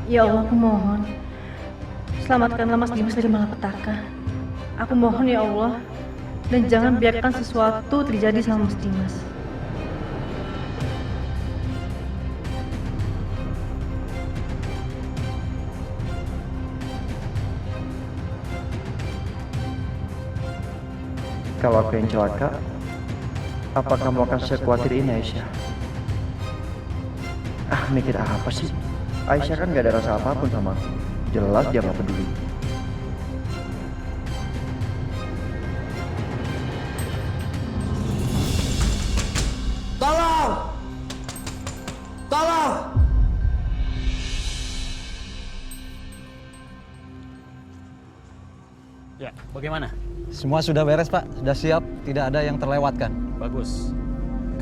Ya Allah, aku mohon. Selamatkanlah Mas Dimas dari malapetaka. Aku mohon ya Allah. Dan jangan biarkan sesuatu terjadi sama Mas Dimas. Kalau aku yang celaka, apa kamu akan sekhawatir ini, Aisyah? Mikir apa sih? Aisyah kan gak ada rasa apapun sama aku. Jelas dia gak peduli. Tolong! Tolong! Ya, bagaimana? Semua sudah beres, Pak. Sudah siap, tidak ada yang terlewatkan. Bagus.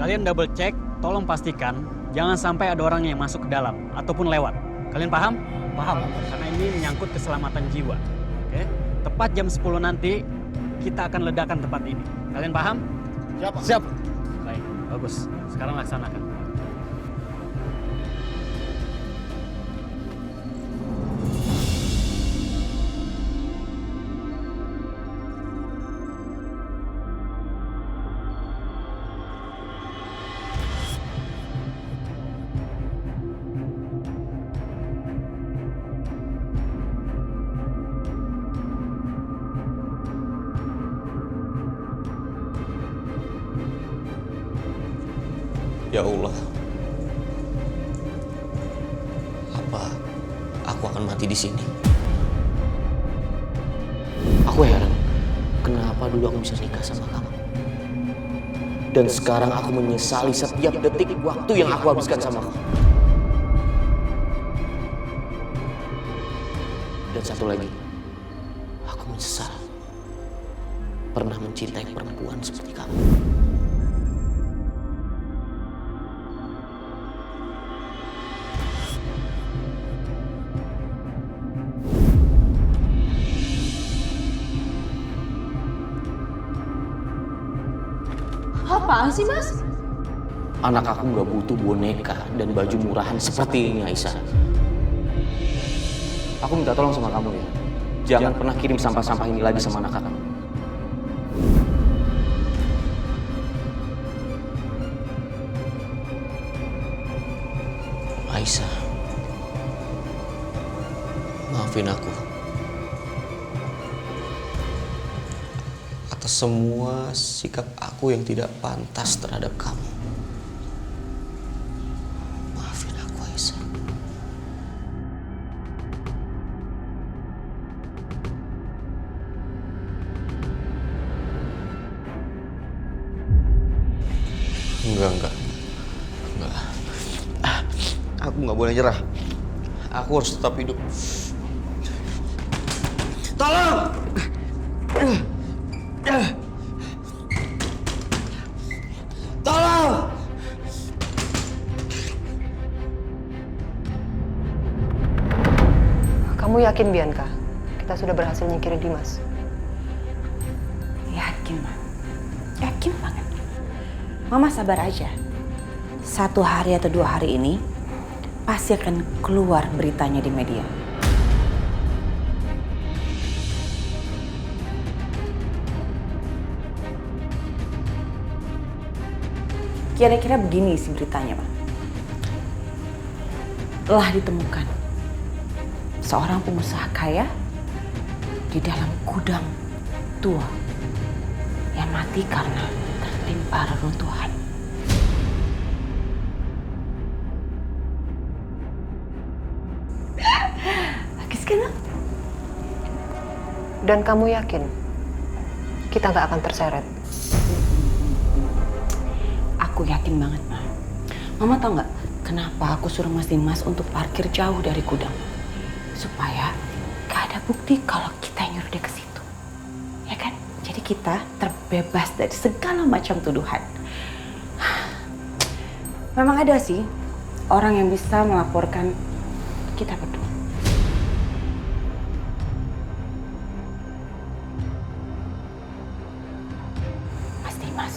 Kalian double check, tolong pastikan jangan sampai ada orang yang masuk ke dalam ataupun lewat. Kalian paham? Paham. Karena ini menyangkut keselamatan jiwa. Oke? Tepat jam 10 nanti kita akan ledakan tempat ini. Kalian paham? Siap. Baik, bagus. Sekarang laksanakan. Ya Allah, apa aku akan mati di sini? Aku heran, kenapa dulu aku bisa nikah sama kamu? Dan sekarang aku menyesali setiap detik waktu yang aku habiskan sama kamu. Dan satu lagi, aku menyesal pernah mencintai perempuan seperti kamu. Apaan sih, Mas? Anak aku nggak butuh boneka dan baju murahan seperti ini, Aisyah. Aku minta tolong sama kamu ya. Jangan pernah kirim sampah-sampah ini lagi sama anak aku. Aisyah, maafin aku atas semua sikap aku yang tidak pantas terhadap kamu. Maafin aku, Aisyah. Enggak. Aku nggak boleh nyerah. Aku harus tetap hidup. Tolong! Tolong! Kamu yakin, Bianca? Kita sudah berhasil nyingkirin Dimas? Yakin, Ma. Yakin banget. Mama sabar aja. 1 hari atau 2 hari ini pasti akan keluar beritanya di media. Kira-kira begini sih beritanya, Ma. Telah ditemukan seorang pengusaha kaya di dalam gudang tua yang mati karena tertimpa reruntuhan. Bagus kan, Ma? Dan kamu yakin kita nggak akan terseret? Aku yakin banget, Ma. Mama tau nggak kenapa aku suruh Mas Dimas untuk parkir jauh dari gudang? Supaya gak ada bukti kalau kita nyuruh dia ke situ. Ya kan? Jadi kita terbebas dari segala macam tuduhan. Memang ada sih orang yang bisa melaporkan kita berdua. Mas Dimas.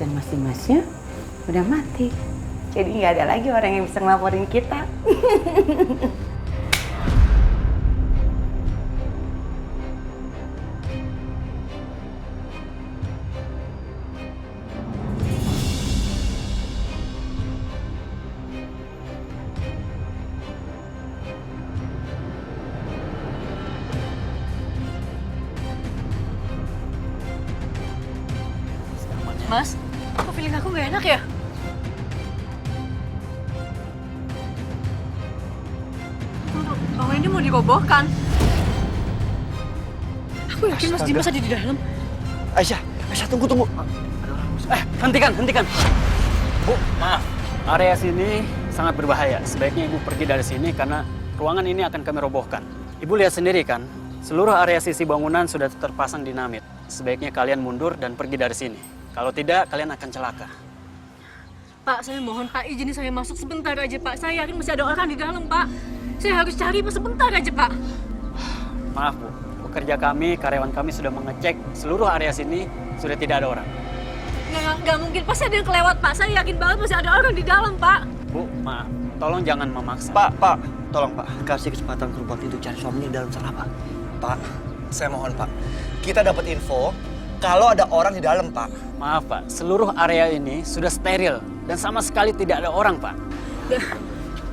Dan Mas Dimasnya udah mati. Jadi nggak ada lagi orang yang bisa ngelaporin kita. Mas? Kok feeling aku nggak enak ya? Bahwa ini mau dirobohkan. Aku yakin Mas Dimas ada di dalam. Aisyah, tunggu. Hentikan. Bu, maaf. Area sini sangat berbahaya. Sebaiknya Ibu pergi dari sini karena ruangan ini akan kami robohkan. Ibu lihat sendiri kan, seluruh area sisi bangunan sudah terpasang dinamit. Sebaiknya kalian mundur dan pergi dari sini. Kalau tidak, kalian akan celaka. Pak, saya mohon Pak, izinin saya masuk sebentar aja Pak. Saya yakin masih ada orang di dalam Pak. Saya harus cari Pak sebentar aja Pak. Maaf Bu, pekerja kami, karyawan kami sudah mengecek seluruh area sini, sudah tidak ada orang. Nggak mungkin, pasti ada yang kelewat Pak. Saya yakin banget masih ada orang di dalam Pak. Bu, maaf, tolong jangan memaksa. Pak, tolong Pak, kasih kesempatan perempuan itu cari suaminya di dalam sana Pak. Pak, saya mohon Pak, kita dapat info kalau ada orang di dalam Pak. Maaf Pak, seluruh area ini sudah steril dan sama sekali tidak ada orang Pak.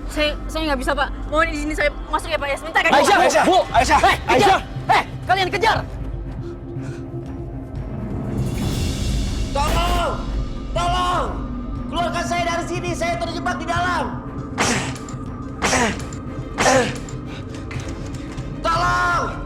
Saya nggak bisa Pak. Mohon izin saya masuk ya Pak ya. Sebentar aja. Aisyah, Bu, Aisyah, kejar! Kalian kejar! Tolong! Keluarkan saya dari sini, saya terjebak di dalam. Tolong!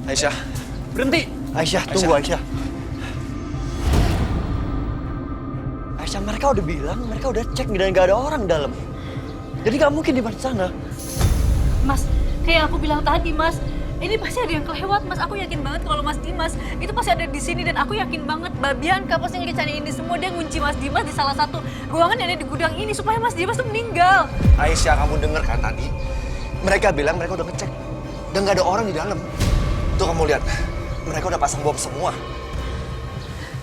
Aisyah, Berhenti! Aisyah, tunggu Aisyah. Aisyah, mereka udah bilang, mereka udah cek dan nggak ada orang di dalam. Jadi nggak mungkin di sana. Mas, kayak aku bilang tadi Mas, ini pasti ada yang kelewat Mas. Aku yakin banget kalau Mas Dimas itu pasti ada di sini dan aku yakin banget Mbak Bianca pasti ngerencanain ini semua. Dia ngunci Mas Dimas di salah satu ruangan yang ada di gudang ini supaya Mas Dimas tuh meninggal. Aisyah, kamu denger kan tadi? Mereka bilang mereka udah ngecek dan nggak ada orang di dalam. Tuh kamu lihat, mereka udah pasang bom semua.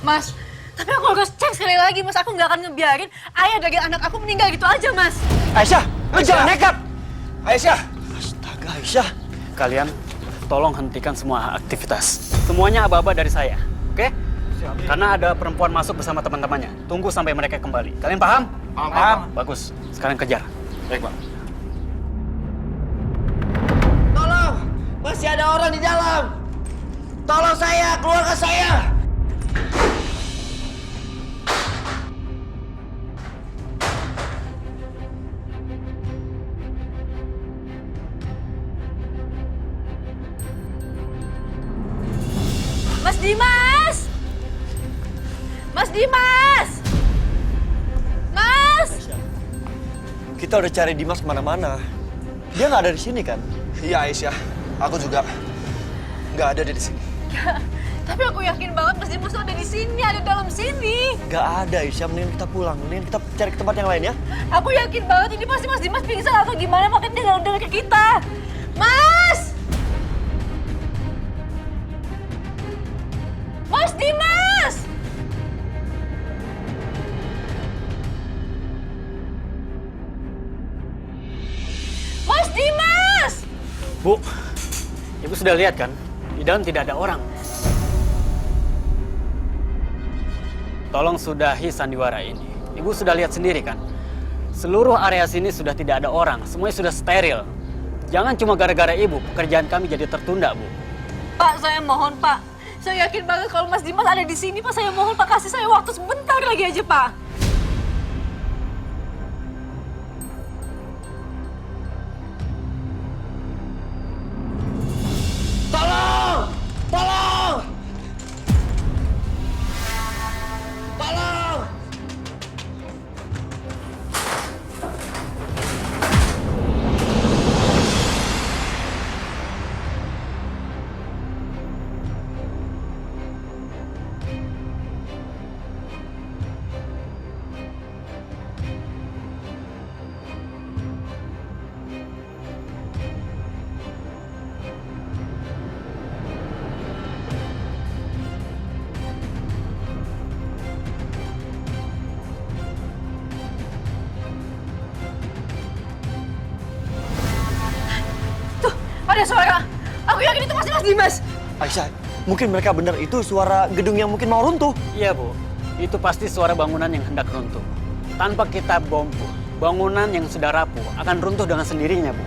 Mas, tapi aku harus cek sekali lagi Mas. Aku nggak akan ngebiarin ayah dari anak aku meninggal gitu aja Mas. Aisyah, lu jangan nekat. Aisyah, Astaga, Aisyah. Kalian tolong hentikan semua aktivitas. Semuanya aba-aba dari saya, oke? Karena ada perempuan masuk bersama teman-temannya. Tunggu sampai mereka kembali. Kalian paham? Paham. Bagus. Sekarang kejar. Baik Bang. Tolong! Masih ada orang di dalam! Tolong saya, keluarkan saya! Mas Dimas! Mas Dimas! Mas! Kita udah cari Dimas kemana-mana. Dia nggak ada di sini kan? Iya Aisyah, aku juga nggak ada di sini. Tapi aku yakin banget Mas Dimas tuh ada di sini, ada dalam sini. Nggak ada, Aisyah. Mending kita pulang. Mending kita cari ke tempat yang lain ya. Aku yakin banget ini pasti Mas Dimas pingsan atau gimana, makanya dia nggak udah ke kita. Mas! Mas Dimas! Mas Dimas! Bu, Ibu sudah lihat kan? Di dalam tidak ada orang. Tolong sudahi sandiwara ini. Ibu sudah lihat sendiri kan? Seluruh area sini sudah tidak ada orang. Semuanya sudah steril. Jangan cuma gara-gara Ibu, pekerjaan kami jadi tertunda, Bu. Pak, saya mohon, Pak. Saya yakin banget kalau Mas Dimas ada di sini, Pak. Saya mohon, Pak, kasih saya waktu sebentar lagi aja, Pak. Tolong! Tolong! Tolong! Dimas. Aisyah, mungkin mereka benar itu suara gedung yang mungkin mau runtuh. Iya, Bu. Itu pasti suara bangunan yang hendak runtuh. Tanpa kita bom, Bu, bangunan yang sudah rapuh akan runtuh dengan sendirinya, Bu.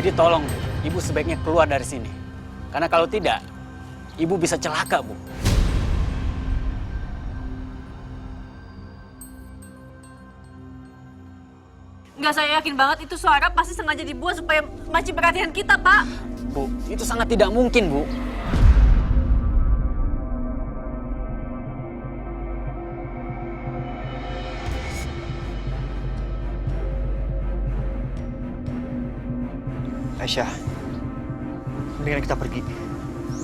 Jadi tolong, Bu, Ibu sebaiknya keluar dari sini. Karena kalau tidak, Ibu bisa celaka, Bu. Enggak, saya yakin banget itu suara pasti sengaja dibuat supaya mancing perhatian kita, Pak. Bu, itu sangat tidak mungkin, Bu. Aisyah, mendingan kita pergi.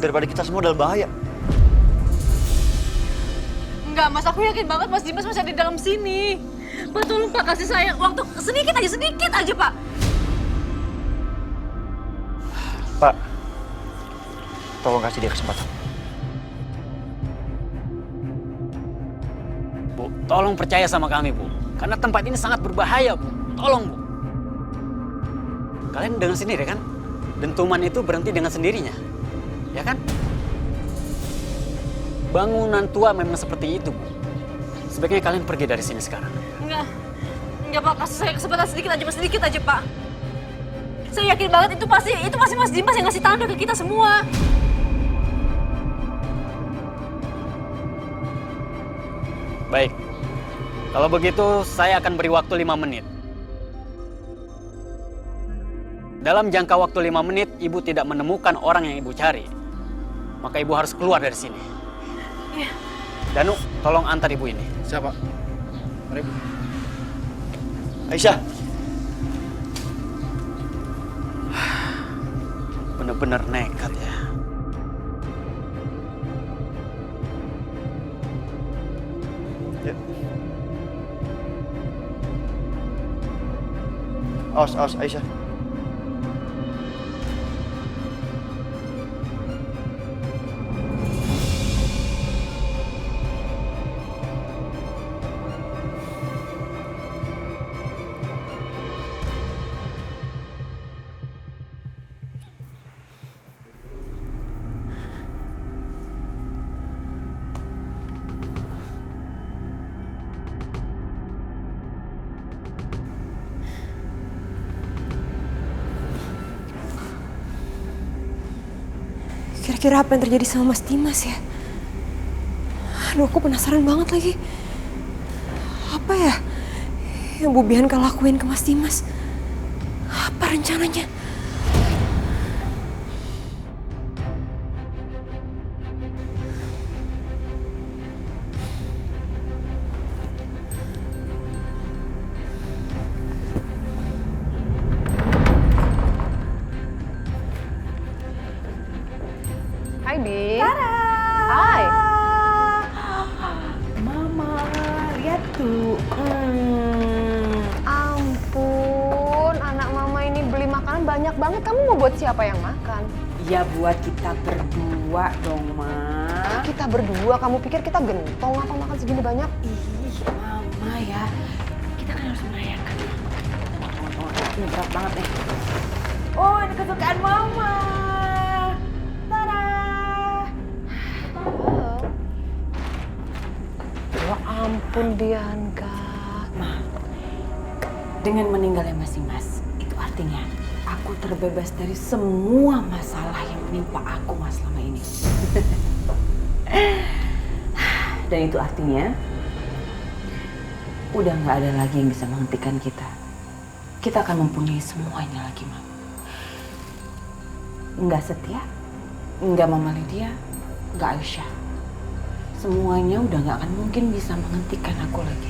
Daripada kita semua dalam bahaya. Enggak, Mas, aku yakin banget Mas Dimas masih ada di dalam sini. Pak, tolong Pak, kasih saya waktu sedikit aja, Pak. Pak, tolong kasih dia kesempatan. Bu, tolong percaya sama kami, Bu. Karena tempat ini sangat berbahaya, Bu. Tolong, Bu. Kalian dengar sendiri kan? Dentuman itu berhenti dengan sendirinya. Ya kan? Bangunan tua memang seperti itu, Bu. Sebaiknya kalian pergi dari sini sekarang. Enggak Pak, kasih saya kesempatan sedikit aja, Pak. Saya yakin banget itu pasti Mas Dimas yang ngasih tanda ke kita semua. Baik. Kalau begitu, saya akan beri waktu 5 menit. Dalam jangka waktu 5 menit, Ibu tidak menemukan orang yang Ibu cari. Maka Ibu harus keluar dari sini. Iya. Danu, tolong antar Ibu ini. Siapa? Mari, Bu. Aisyah, Bener-bener nekat ya. ya. Awas, Aisyah. Kira-kira apa yang terjadi sama Mas Dimas ya? Aduh, aku penasaran banget lagi. Apa ya yang Bu Bianca lakuin ke Mas Dimas? Apa rencananya? Hai, Bi. Hai. Mama, lihat tuh. Ampun, anak mama ini beli makanan banyak banget. Kamu mau buat siapa yang makan? Ya buat kita berdua dong, Ma. Kita berdua, kamu pikir kita gentong apa makan segini banyak? Ih, Mama ya. Kita kan harus merayakan. Ini berat banget nih. Oh, ini kesukaan Mama. Tada. Ya ampun, Bianca. Ma, dengan meninggalnya Mas Dimas, itu artinya aku terbebas dari semua masalah yang menimpa aku selama ini. Dan itu artinya udah nggak ada lagi yang bisa menghentikan kita. Kita akan mempunyai semuanya lagi, Ma. Nggak setia, nggak Mama Lydia, nggak Aisyah. Semuanya udah nggak akan mungkin bisa menghentikan aku lagi.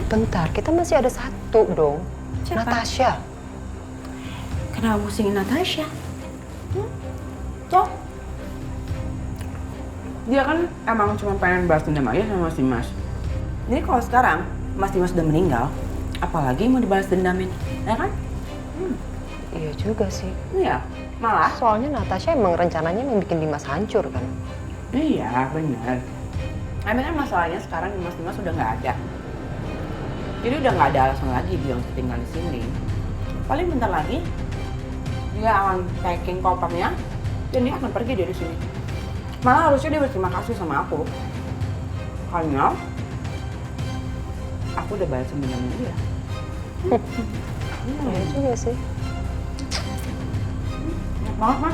Bentar, kita masih ada satu dong. Siapa? Natasha. Kenapa pusingin Natasha? Toh, dia kan emang cuma pengen balas dendam aja sama Mas Dimas. Jadi kalau sekarang Mas Dimas udah meninggal, apalagi mau dibalas dendamin, ya kan? Iya juga sih. Iya, malah. Soalnya Natasha emang rencananya mau bikin Dimas hancur kan. Iya, benar. Emang kan masalahnya sekarang Mas Dimas udah nggak ada. Jadi udah nggak ada alasan lagi dia untuk tinggal di sini. Paling bentar lagi dia akan packing kopernya, dan dia akan pergi dari sini. Malah harusnya dia berterima kasih sama aku. Karena aku udah balas sembunyian dia. Iya juga sih. Enak banget, Ma.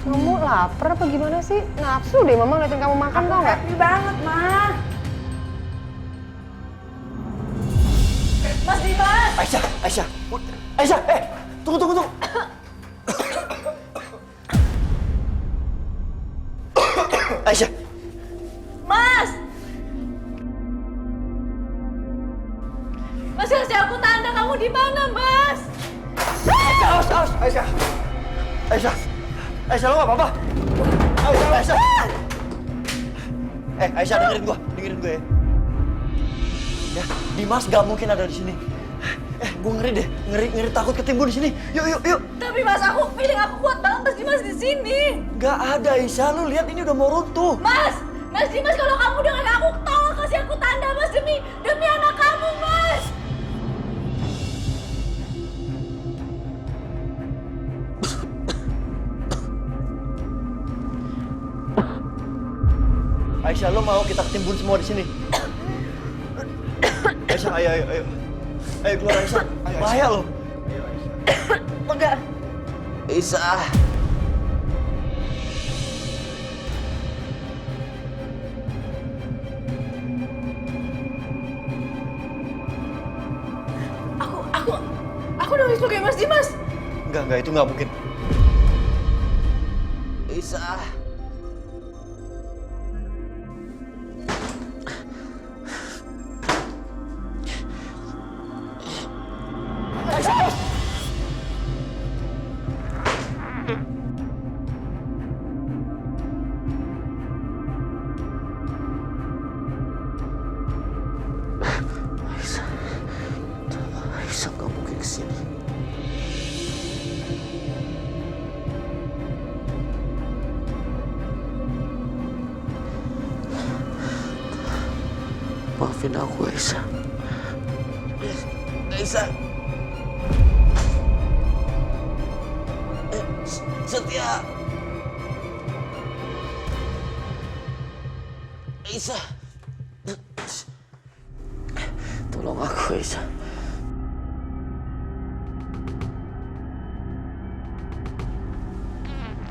Kamu lapar apa gimana sih? Nafsu deh mama ngeliatin kamu makan tau nggak? Happy banget, Ma. Mas Dimas! Aisyah, tunggu. Aisyah, Mas! Mas kasih aku tanda kamu di mana, Mas? awas, Aisyah, lo gak apa-apa? Aisyah. Aisyah, dengerin gue ya. Ya, Dimas gak mungkin ada di sini. Gue ngeri deh, ngeri takut ketimbun di sini. Yuk. Tapi Mas, aku feeling aku kuat banget Mas Dimas di sini. Gak ada Aisyah, lu lihat ini udah mau runtuh. Mas Dimas, kalau kamu dengan aku, tolong kasih aku tanda Mas, demi anak kamu, Mas. Aisyah, lo mau kita ketimbun semua di sini? Aisyah, ayo. Ayo keluar Aisyah. Bahaya lo. Enggak. Aisyah. Aku udah sebagai Mas Dimas. Enggak, itu nggak mungkin. Aisyah. Aisyah nggak mungkin kesini. Maafin aku, Aisyah. Aisyah. Setia. Aisyah. Tolong aku, Aisyah.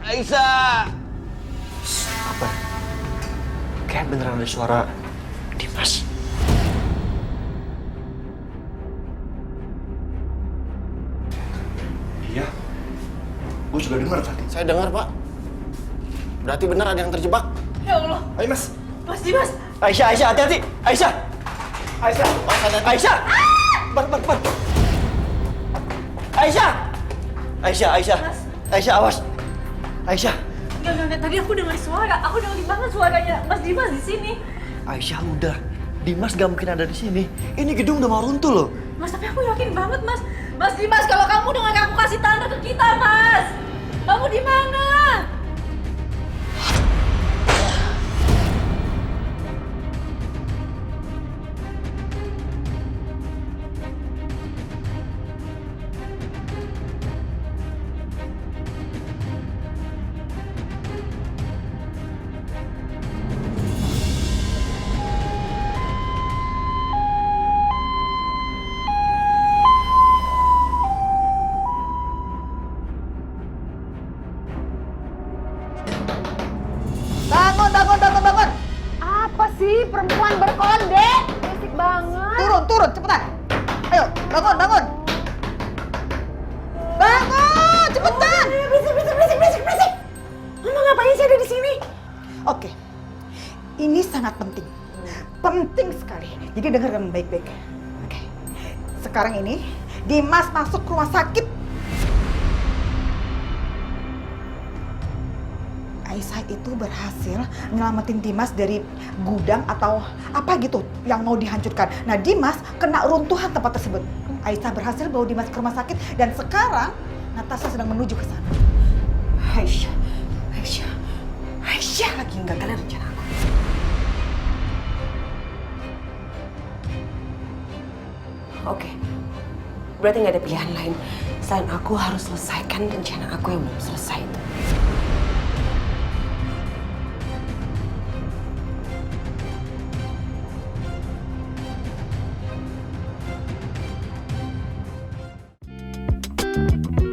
Aisyah. Apa? Kayak beneran ada suara Dimas. Iya. Gue juga dengar tadi. Saya dengar, Pak. Berarti benar ada yang terjebak. Ya Allah. Ayo, Mas. Mas Dimas. Aisyah, hati-hati. Aisyah. Bar. Aisyah, awas. Aisyah. Enggak. Tadi aku dengar suara. Aku dengar banget suaranya Mas Dimas di sini. Aisyah, udah. Dimas gak mungkin ada di sini. Ini gedung udah mau runtuh loh. Mas, tapi aku yakin banget, Mas. Mas Dimas, kalau kamu dengar aku kasih tanda ke kita, Mas. Kamu di mana? Bangun. Apa sih perempuan berkonde? Berisik banget. Turun, cepetan. Ayo, bangun. Bangun, cepetan. Berisik. Mama ngapain sih ada di sini? Oke, ini sangat penting. Penting sekali. Jadi dengarkan baik-baik. Oke, sekarang ini Dimas masuk rumah sakit. Aisyah itu berhasil nyelamatin Dimas dari gudang atau apa gitu yang mau dihancurkan. Nah, Dimas kena runtuhan tempat tersebut. Aisyah berhasil bawa Dimas ke rumah sakit dan sekarang Natasha sedang menuju ke sana. Aisyah lagi gagalin rencana aku. Oke. Berarti nggak ada pilihan lain selain aku harus selesaikan rencana aku yang belum selesai itu. Mas.